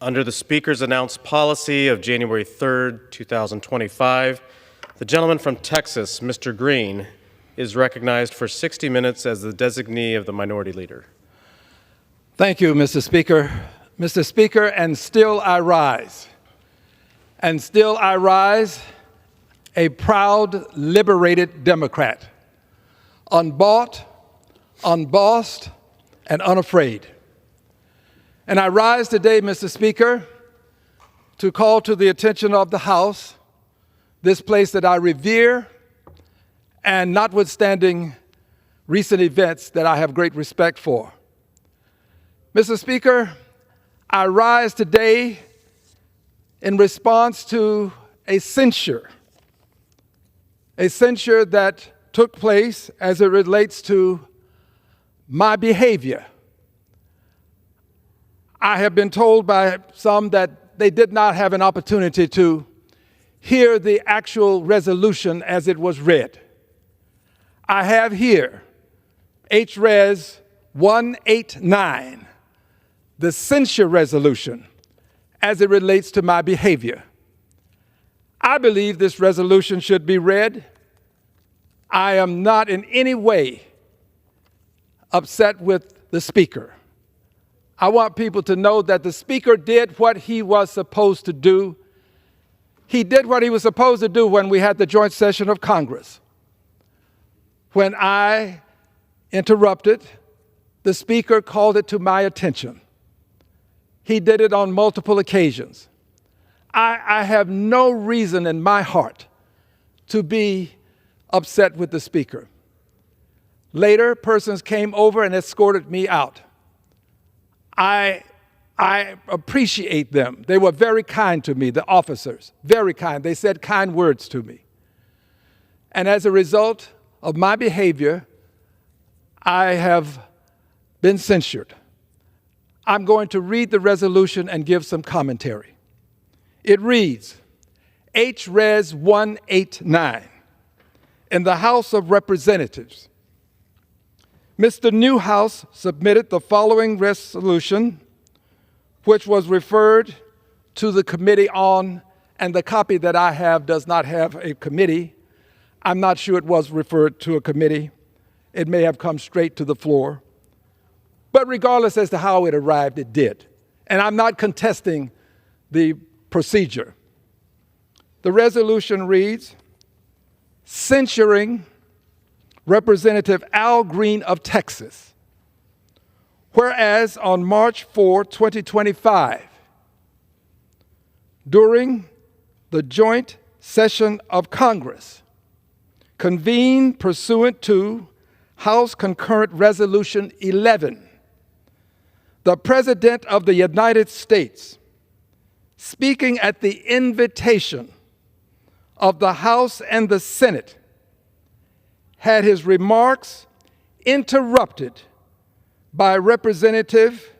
Under the Speaker's announced policy of January 3rd, 2025, the gentleman from Texas, Mr. Green, is recognized for 60 minutes as the designee of the Minority Leader. Thank you, Mr. Speaker. Mr. Speaker, and still I rise. And still I rise, a proud, liberated Democrat, unbought, unbossed, and unafraid. And I rise today, Mr. Speaker, to call to the attention of the House this place that I revere, and notwithstanding recent events that I have great respect for. Mr. Speaker, I rise today in response to a censure that took place as it relates to my behavior. I have been told by some that they did not have an opportunity to hear the actual resolution as it was read. I have here H-Res 189, the censure resolution as it relates to my behavior. I believe this resolution should be read. I am not in any way upset with the Speaker. I want people to know that the Speaker did what he was supposed to do. He did what he was supposed to do when we had the joint session of Congress. When I interrupted, the Speaker called it to my attention. He did it on multiple occasions. I have no reason in my heart to be upset with the Speaker. Later, persons came over and escorted me out. I appreciate them. They were very kind to me, the officers, very kind. They said kind words to me. And as a result of my behavior, I have been censured. I'm going to read the resolution and give some commentary. It reads, H-Res 189, in the House of Representatives, Mr. Newhouse submitted the following resolution, which was referred to the committee on, and the copy that I have does not have a committee. I'm not sure it was referred to a committee. It may have come straight to the floor. But regardless as to how it arrived, it did. And I'm not contesting the procedure. The resolution reads, censuring Representative Al Green of Texas. Whereas on March 4, 2025, during the joint session of Congress, convened pursuant to House Concurrent Resolution 11, the President of the United States, speaking at the invitation of the House and the Senate, had his remarks interrupted by the representative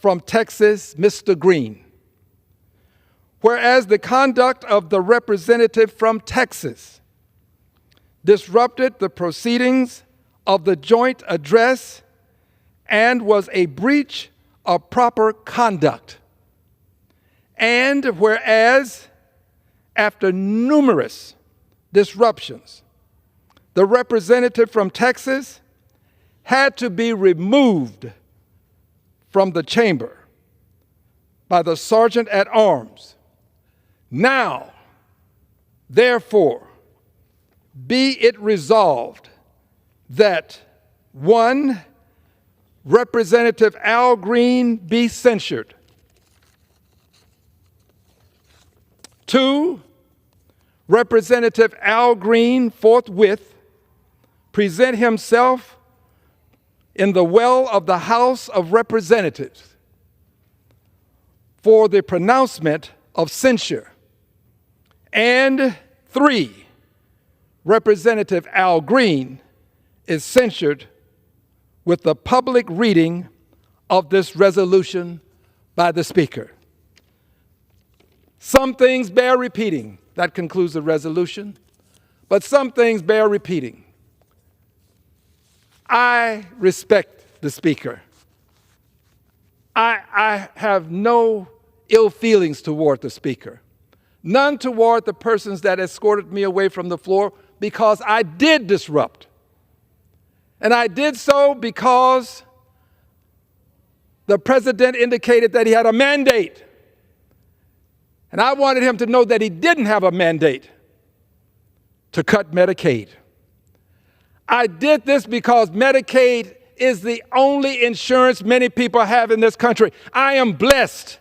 from Texas, Mr. Green. Whereas the conduct of the representative from Texas disrupted the proceedings of the joint address and was a breach of proper conduct. And whereas, after numerous disruptions, the representative from Texas had to be removed from the chamber by the sergeant at arms. Now, therefore, be it resolved that 1, Representative Al Green be censured. 2, Representative Al Green forthwith present himself in the well of the House of Representatives for the pronouncement of censure. And 3, Representative Al Green is censured with the public reading of this resolution by the Speaker. Some things bear repeating. That concludes the resolution. But some things bear repeating. I respect the Speaker. I I have no ill feelings toward the Speaker, none toward the persons that escorted me away from the floor, because I did disrupt. And I did so because the president indicated that he had a mandate. And I wanted him to know that he didn't have a mandate to cut Medicaid. I did this because Medicaid is the only insurance many people have in this country. I am blessed.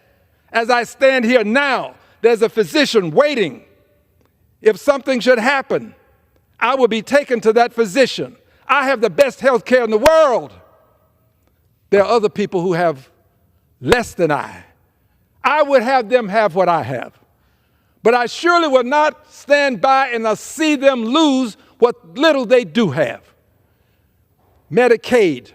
As I stand here now, there's a physician waiting. If something should happen, I will be taken to that physician. I have the best health care in the world. There are other people who have less than I. I would have them have what I have. But I surely will not stand by and see them lose what little they do have. Medicaid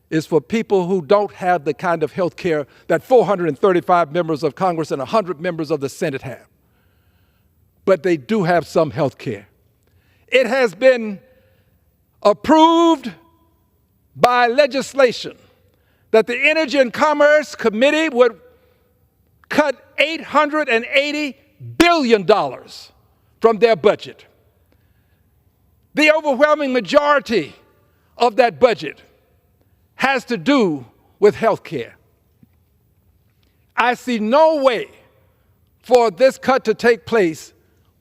is for people who don't have the kind of health care that 435 members of Congress and 100 members of the Senate have. But they do have some health care. It has been approved by legislation that the Energy and Commerce Committee would cut $880 billion from their budget. The overwhelming majority of that budget has to do with health care. I see no way for this cut to take place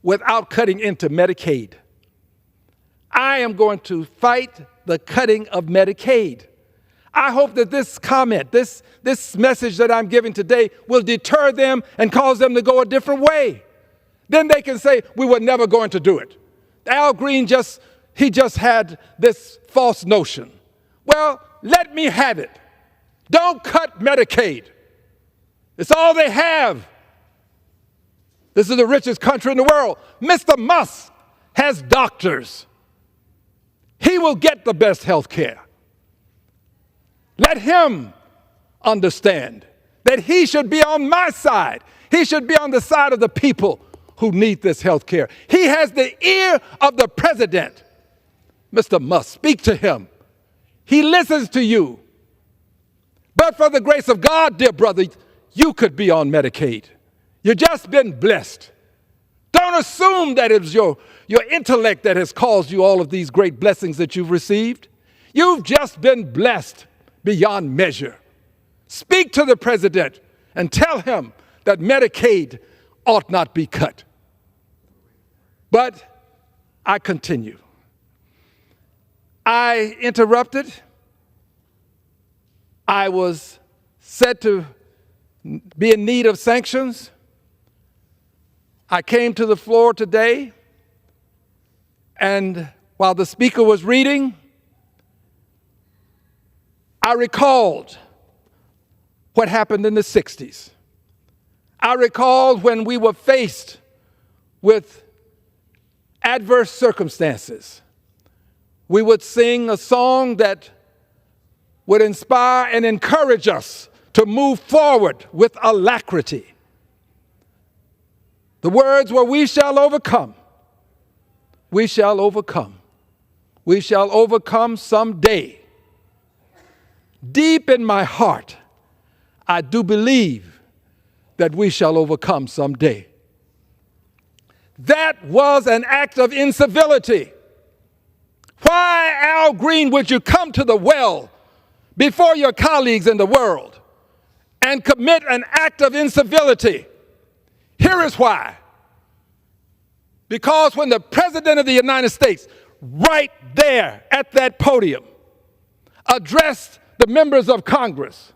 without cutting into Medicaid. I am going to fight the cutting of Medicaid. I hope that this comment, this message that I'm giving today will deter them and cause them to go a different way. Then they can say, we were never going to do it. Al Green just had this false notion. Well, let me have it. Don't cut Medicaid. It's all they have. This is the richest country in the world. Mr. Musk has doctors. He will get the best health care. Let him understand that he should be on my side. He should be on the side of the people who need this health care. He has the ear of the president. Mr. Musk, speak to him. He listens to you. But for the grace of God, dear brother, you could be on Medicaid. You've just been blessed. Don't assume that it was your intellect that has caused you all of these great blessings that you've received. You've just been blessed beyond measure. Speak to the president and tell him that Medicaid ought not be cut. But I continue. I interrupted. I was said to be in need of sanctions. I came to the floor today, and while the speaker was reading, I recalled what happened in the 60s. I recalled when we were faced with adverse circumstances. We would sing a song that would inspire and encourage us to move forward with alacrity. The words were, "We shall overcome. We shall overcome. We shall overcome someday." Deep in my heart, I do believe that we shall overcome someday. That was an act of incivility. Why, Al Green, would you come to the well before your colleagues in the world and commit an act of incivility? Here is why. Because when the President of the United States, right there at that podium, addressed the members of Congress,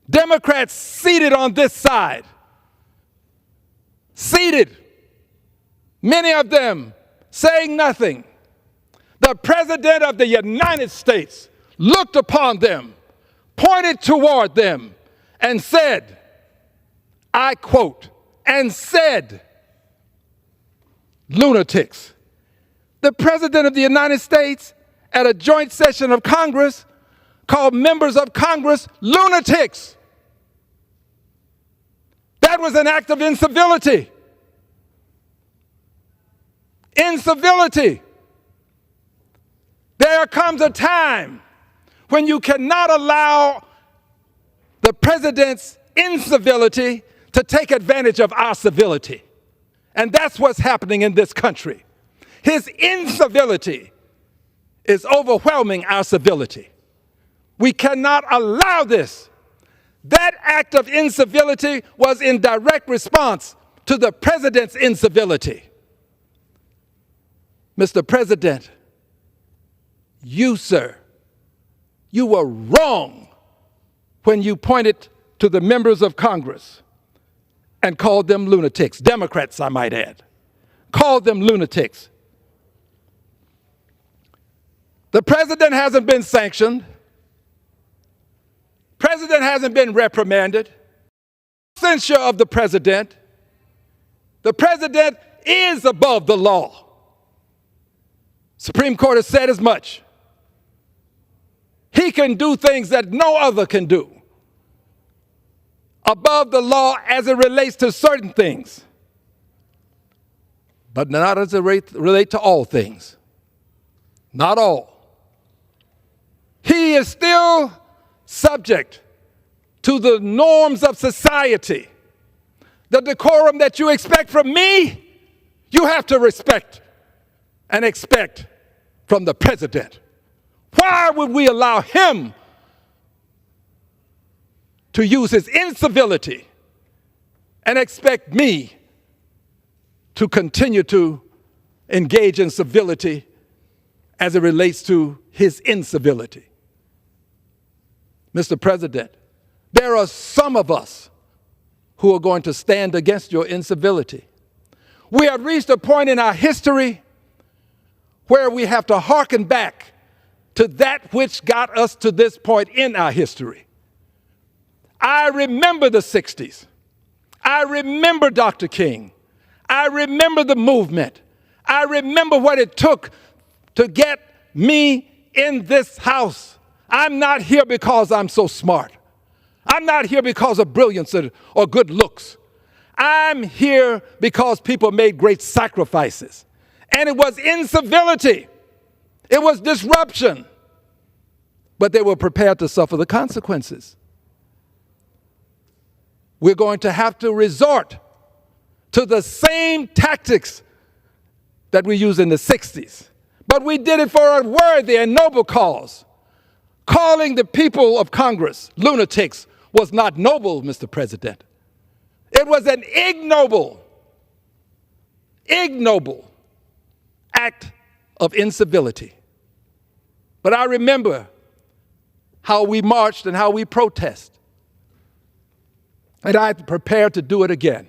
Democrats seated on this side, seated, many of them saying nothing, the President of the United States looked upon them, pointed toward them, and said, I quote, and said, lunatics. The President of the United States at a joint session of Congress called members of Congress lunatics. That was an act of incivility. Incivility. There comes a time when you cannot allow the president's incivility to take advantage of our civility. And that's what's happening in this country. His incivility is overwhelming our civility. We cannot allow this. That act of incivility was in direct response to the president's incivility. Mr. President, you, sir, you were wrong when you pointed to the members of Congress and called them lunatics. Democrats, I might add, called them lunatics. The president hasn't been sanctioned. President hasn't been reprimanded. Censure of the president. The president is above the law. Supreme Court has said as much. He can do things that no other can do. Above the law as it relates to certain things, but not as it relate to all things. Not all. He is still subject to the norms of society. The decorum that you expect from me, you have to respect and expect from the president. Why would we allow him to use his incivility and expect me to continue to engage in civility as it relates to his incivility? Mr. President, there are some of us who are going to stand against your incivility. We have reached a point in our history where we have to hearken back to that which got us to this point in our history. I remember the 60s. I remember Dr. King. I remember the movement. I remember what it took to get me in this house. I'm not here because I'm so smart. I'm not here because of brilliance or good looks. I'm here because people made great sacrifices. And it was incivility. It was disruption. But they were prepared to suffer the consequences. We're going to have to resort to the same tactics that we used in the 60s. But we did it for a worthy and noble cause. Calling the people of Congress lunatics was not noble, Mr. President. It was an ignoble act of incivility. But I remember how we marched and how we protested. And I'm prepared to do it again.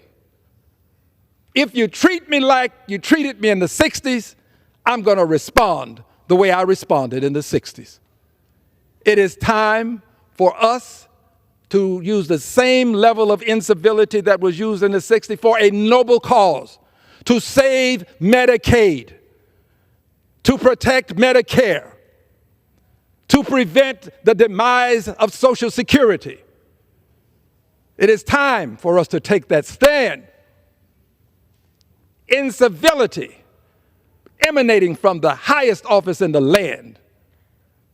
If you treat me like you treated me in the 60s, I'm going to respond the way I responded in the 60s. It is time for us to use the same level of incivility that was used in the 60s for a noble cause, to save Medicaid, to protect Medicare, to prevent the demise of Social Security. It is time for us to take that stand. Incivility emanating from the highest office in the land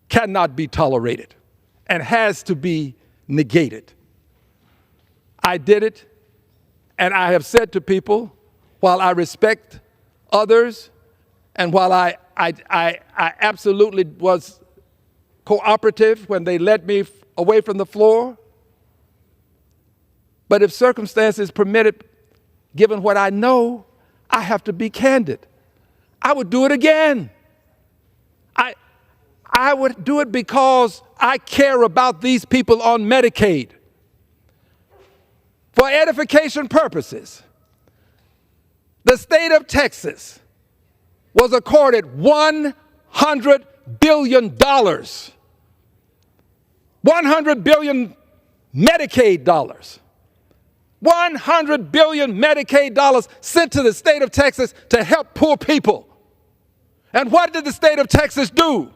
cannot be tolerated and has to be negated. I did it, and I have said to people, while I respect others, and while I absolutely was cooperative when they led me away from the floor, but if circumstances permitted, given what I know, I have to be candid. I would do it again. I would do it because I care about these people on Medicaid. For edification purposes, the state of Texas was accorded $100 billion. $100 billion Medicaid dollars. $100 billion Medicaid dollars sent to the state of Texas to help poor people. And what did the state of Texas do?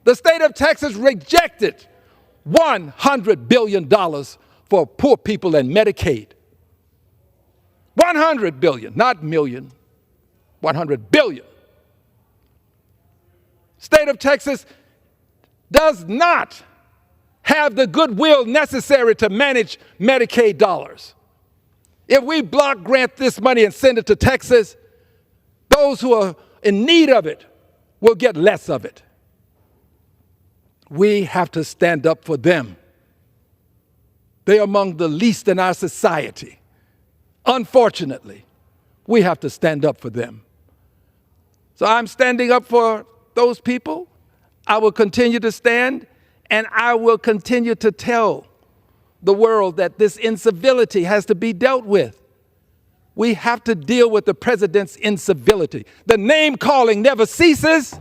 The state of Texas rejected $100 billion for poor people and Medicaid. 100 billion, not million, 100 billion. State of Texas does not have the goodwill necessary to manage Medicaid dollars. If we block grant this money and send it to Texas, those who are in need of it will get less of it. We have to stand up for them. They are among the least in our society. Unfortunately, we have to stand up for them. So I'm standing up for those people. I will continue to stand, and I will continue to tell the world that this incivility has to be dealt with. We have to deal with the president's incivility. The name calling never ceases.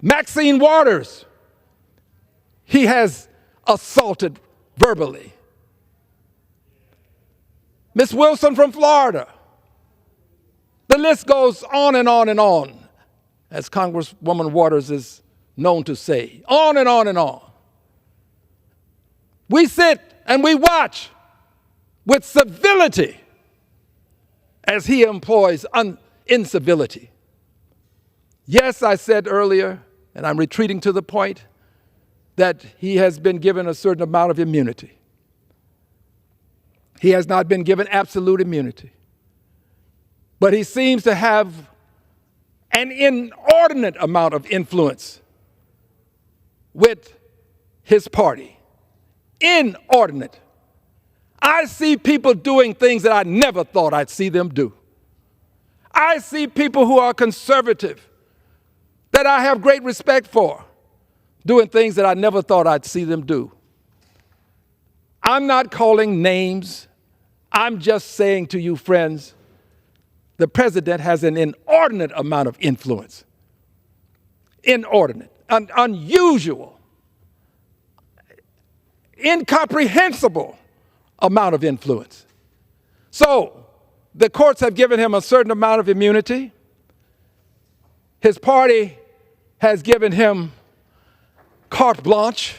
Maxine Waters, he has assaulted verbally. Miss Wilson from Florida. The list goes on and on and on, as Congresswoman Waters is known to say. On and on and on. We sit and we watch with civility as he employs incivility. Yes, I said earlier, and I'm retreating to the point, that he has been given a certain amount of immunity. He has not been given absolute immunity. But he seems to have an inordinate amount of influence with his party. Inordinate. I see people doing things that I never thought I'd see them do. I see people who are conservative, that I have great respect for, doing things that I never thought I'd see them do. I'm not calling names. I'm just saying to you, friends, the president has an inordinate amount of influence. Inordinate, unusual, incomprehensible amount of influence. So the courts have given him a certain amount of immunity. His party has given him carte blanche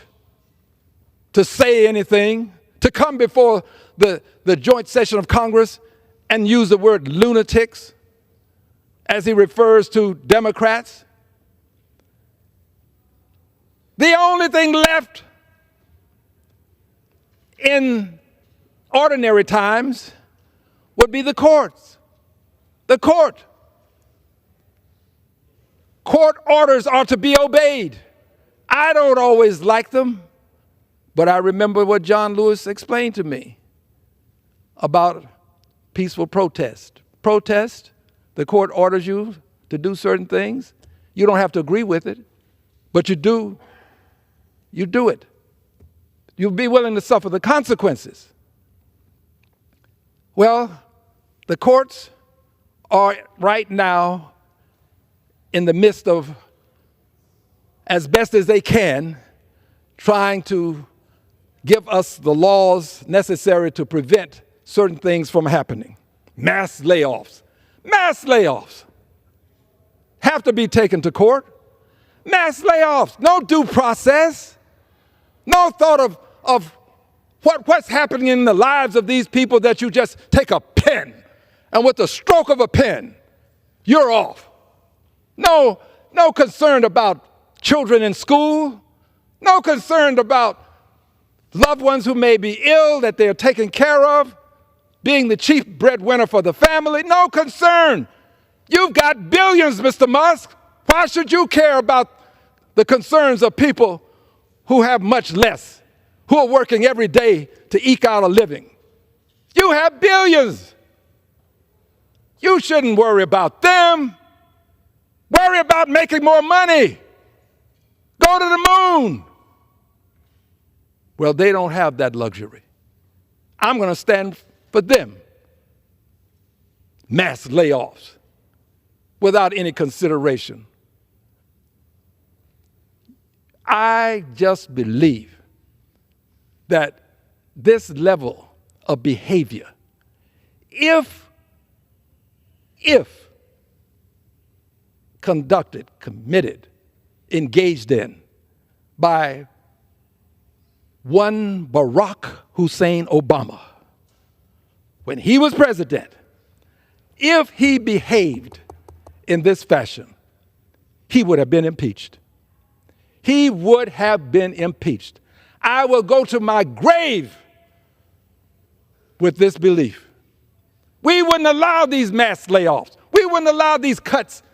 to say anything, to come before the joint session of Congress and use the word lunatics as he refers to Democrats. The only thing left in ordinary times would be the courts. The court. Court orders are to be obeyed. I don't always like them, but I remember what John Lewis explained to me about peaceful protest. Protest, the court orders you to do certain things. You don't have to agree with it, but you do it. You'll be willing to suffer the consequences. Well, the courts are right now in the midst of, as best as they can, trying to give us the laws necessary to prevent certain things from happening. Mass layoffs. Mass layoffs have to be taken to court. Mass layoffs. No due process. No thought of what's happening in the lives of these people, that you just take a pen and with the stroke of a pen, you're off. No concern about children in school. No concern about loved ones who may be ill that they're taken care of, being the chief breadwinner for the family. No concern. You've got billions, Mr. Musk. Why should you care about the concerns of people who have much less, who are working every day to eke out a living? You have billions. You shouldn't worry about them. Worry about making more money. Go to the moon. Well, they don't have that luxury. I'm going to stand for them. Mass layoffs without any consideration. I just believe that this level of behavior, if conducted, committed, engaged in by one Barack Hussein Obama, when he was president, if he behaved in this fashion, he would have been impeached. he would have been impeached. I will go to my grave with this belief. We wouldn't allow these mass layoffs. We wouldn't allow these cuts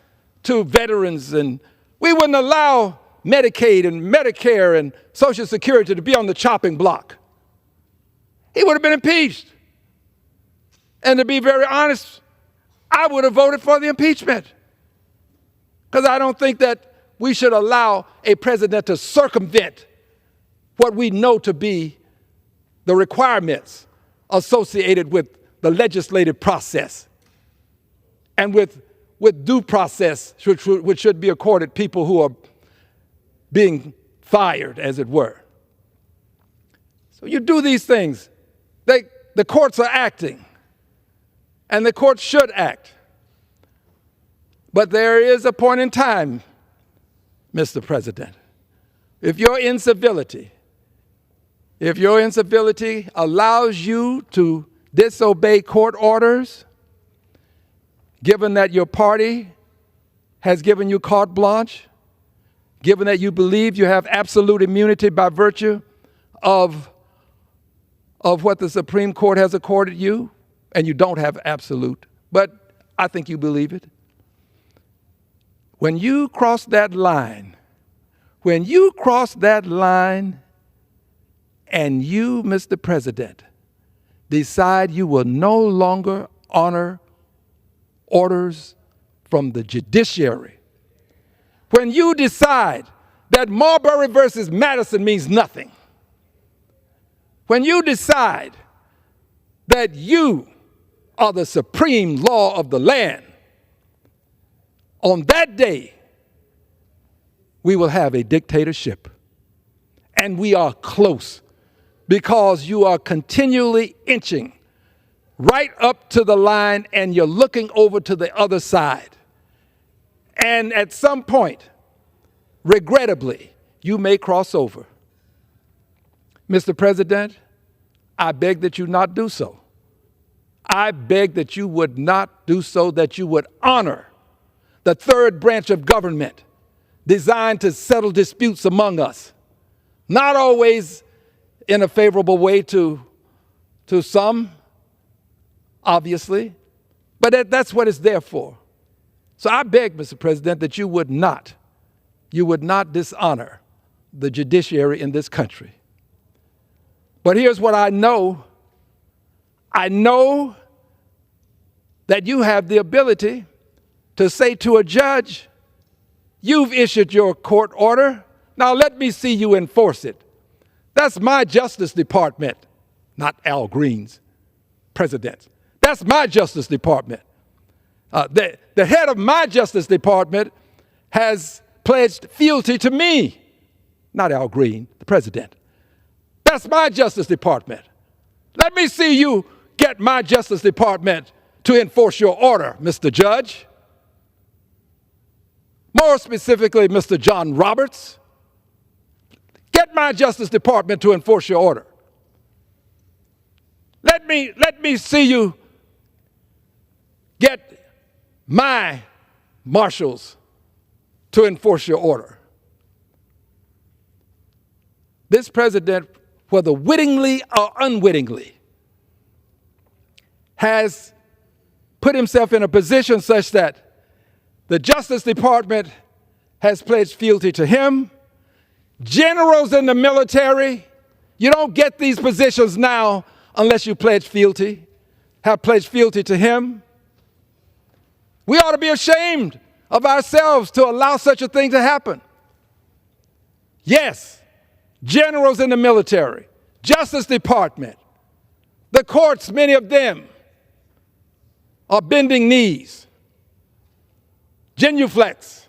to veterans, and we wouldn't allow Medicaid and Medicare and Social Security to be on the chopping block. He would have been impeached. And to be very honest, I would have voted for the impeachment, because I don't think that we should allow a president to circumvent what we know to be the requirements associated with the legislative process and with due process, which should be accorded people who are being fired, as it were. So you do these things. The courts are acting, and the courts should act. But there is a point in time, Mr. President, if your incivility allows you to disobey court orders, given that your party has given you carte blanche, given that you believe you have absolute immunity by virtue of what the Supreme Court has accorded you, and you don't have absolute, but I think you believe it. When you cross that line, and you, Mr. President, decide you will no longer honor orders from the judiciary, when you decide that Marbury versus Madison means nothing, when you decide that you are the supreme law of the land, on that day, we will have a dictatorship. And we are close, because you are continually inching right up to the line, and you're looking over to the other side. And at some point, regrettably, you may cross over. Mr. President, I beg that you not do so. I beg that you would not do so, that you would honor the third branch of government designed to settle disputes among us, not always in a favorable way to some, obviously, but that's what it's there for. So I beg, Mr. President, that you would not dishonor the judiciary in this country. But here's what I know. I know that you have the ability to say to a judge, you've issued your court order, now let me see you enforce it. That's my Justice Department, not Al Green's, President's. That's my Justice Department. The head of my Justice Department has pledged fealty to me, not Al Green, the President. That's my Justice Department. Let me see you get my Justice Department to enforce your order, Mr. Judge. More specifically, Mr. John Roberts, get my Justice Department to enforce your order. Let me see you get my marshals to enforce your order. This president, whether wittingly or unwittingly, has put himself in a position such that the Justice Department has pledged fealty to him. Generals in the military, you don't get these positions now unless you pledge fealty, have pledged fealty to him. We ought to be ashamed of ourselves to allow such a thing to happen. Yes, generals in the military, Justice Department, the courts, many of them are bending knees, genuflex.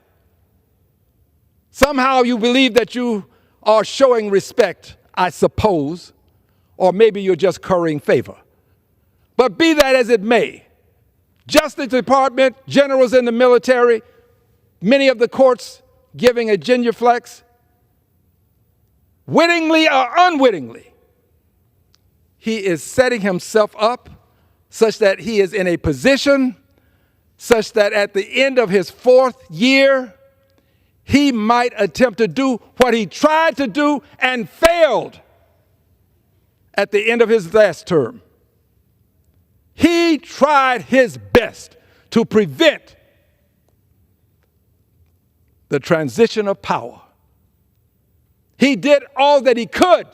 Somehow you believe that you are showing respect, I suppose, or maybe you're just currying favor. But be that as it may, Justice Department, generals in the military, many of the courts giving a genuflex, wittingly or unwittingly, he is setting himself up such that he is in a position such that at the end of his 4th year, he might attempt to do what he tried to do and failed at the end of his last term. He tried his best to prevent the transition of power. He did all that he could.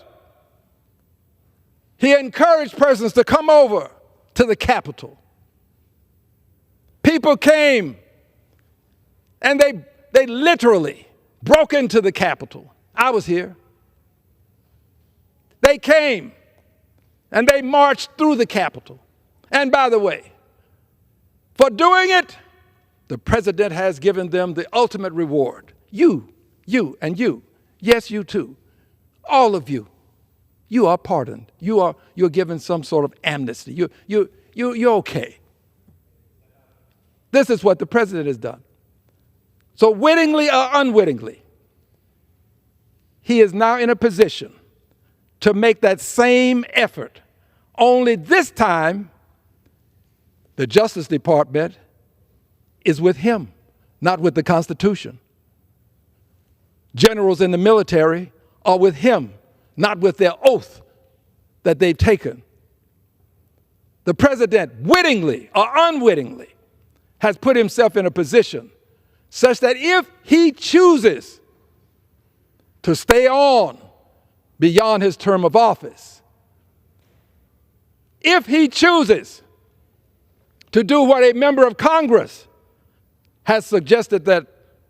He encouraged persons to come over to the Capitol. People came and they literally broke into the Capitol. I was here. They came and they marched through the Capitol. And by the way, for doing it, the president has given them the ultimate reward. You, and you. Yes, you too. All of you. You are pardoned. You're given some sort of amnesty. You're okay. This is what the president has done. So wittingly or unwittingly, he is now in a position to make that same effort. Only this time, the Justice Department is with him, not with the Constitution. Generals in the military are with him, not with their oath that they've taken. The president, wittingly or unwittingly, has put himself in a position such that if he chooses to stay on beyond his term of office, if he chooses to do what a member of Congress has suggested that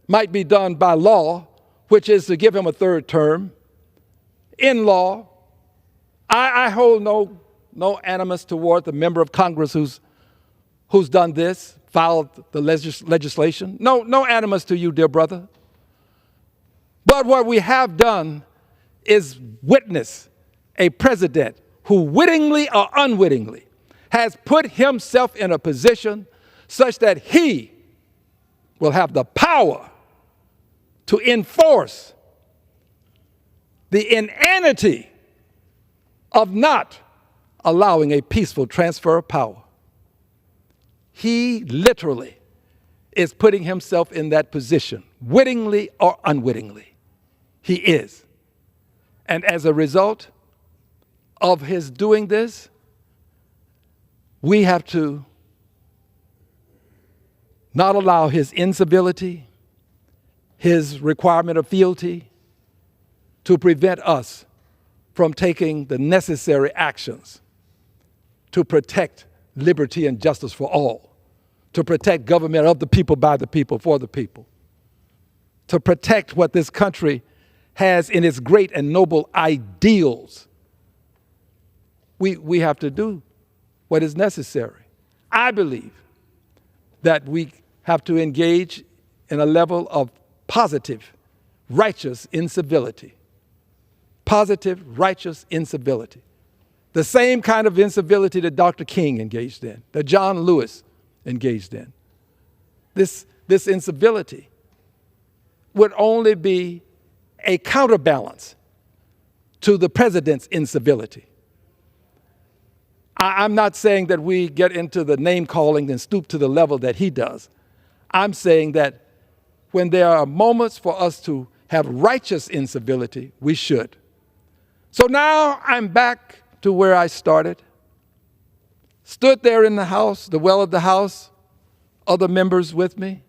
might be done by law, which is to give him a third term, in law, I hold no animus toward the member of Congress who's done this, filed the legislation. No animus to you, dear brother. But what we have done is witness a president who wittingly or unwittingly has put himself in a position such that he will have the power to enforce the inanity of not allowing a peaceful transfer of power. He literally is putting himself in that position, wittingly or unwittingly. He is. And as a result of his doing this, we have to not allow his incivility, his requirement of fealty, to prevent us from taking the necessary actions to protect liberty and justice for all, to protect government of the people, by the people, for the people, to protect what this country has in its great and noble ideals. We have to do what is necessary. I believe that we have to engage in a level of positive, righteous incivility. Positive, righteous incivility. The same kind of incivility that Dr. King engaged in, that John Lewis engaged in. This incivility would only be a counterbalance to the president's incivility. I'm not saying that we get into the name calling and stoop to the level that he does. I'm saying that when there are moments for us to have righteous incivility, we should. So now I'm back to where I started. Stood there in the House, the well of the House, other members with me.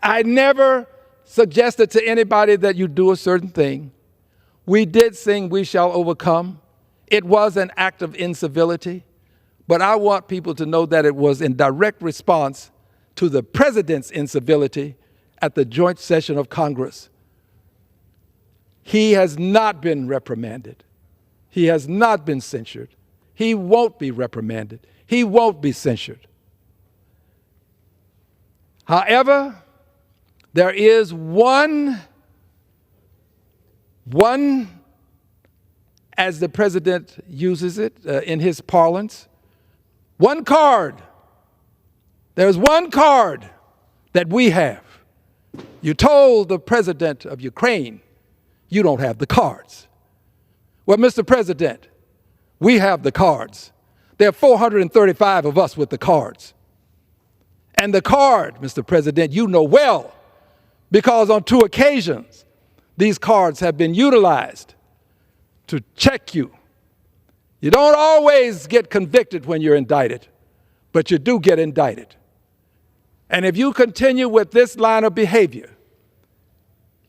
I never suggested to anybody that you do a certain thing. We did sing "We Shall Overcome." It was an act of incivility, but I want people to know that it was in direct response to the president's incivility at the joint session of Congress. He has not been reprimanded. He has not been censured. He won't be reprimanded. He won't be censured. However, there is one, as the president uses it in his parlance, one card. There's one card that we have. You told the president of Ukraine, you don't have the cards. Well, Mr. President, we have the cards. There are 435 of us with the cards. And the card, Mr. President, you know well, because on 2 occasions, these cards have been utilized to check you. You don't always get convicted when you're indicted, but you do get indicted. And if you continue with this line of behavior,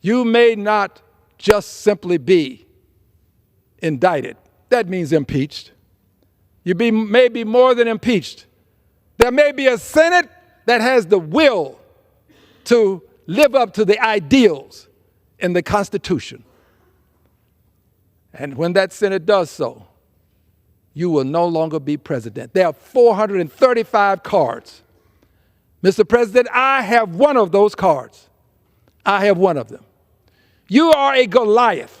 you may not just simply be indicted. That means impeached. You may be more than impeached. There may be a Senate that has the will to live up to the ideals in the Constitution. And when that Senate does so, you will no longer be president. There are 435 cards. Mr. President, I have one of those cards. I have one of them. You are a Goliath.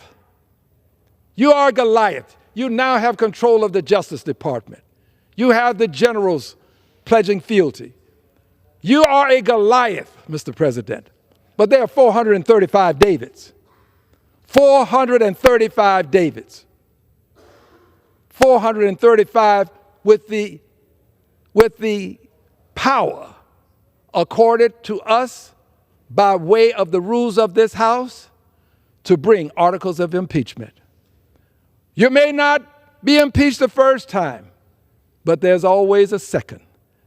You are Goliath. You now have control of the Justice Department. You have the generals pledging fealty. You are a Goliath, Mr. President. But there are 435 Davids. 435 Davids. 435 with the power accorded to us by way of the rules of this House to bring articles of impeachment. You may not be impeached the first time, but there's always a second,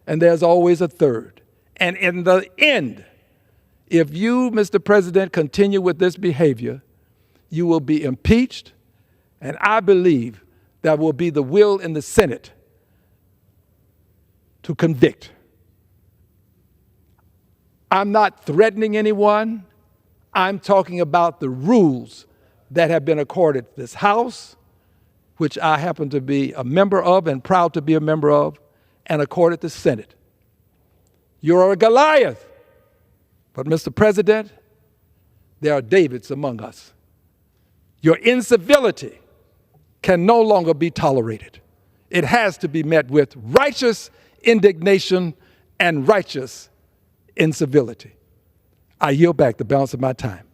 and there's always a third. And in the end, if you, Mr. President, continue with this behavior, you will be impeached, and I believe that will be the will in the Senate to convict. I'm not threatening anyone. I'm talking about the rules that have been accorded this House, which I happen to be a member of and proud to be a member of, and accorded the Senate. You're a Goliath. But, Mr. President, there are Davids among us. Your incivility can no longer be tolerated. It has to be met with righteous indignation and righteous incivility. I yield back the balance of my time.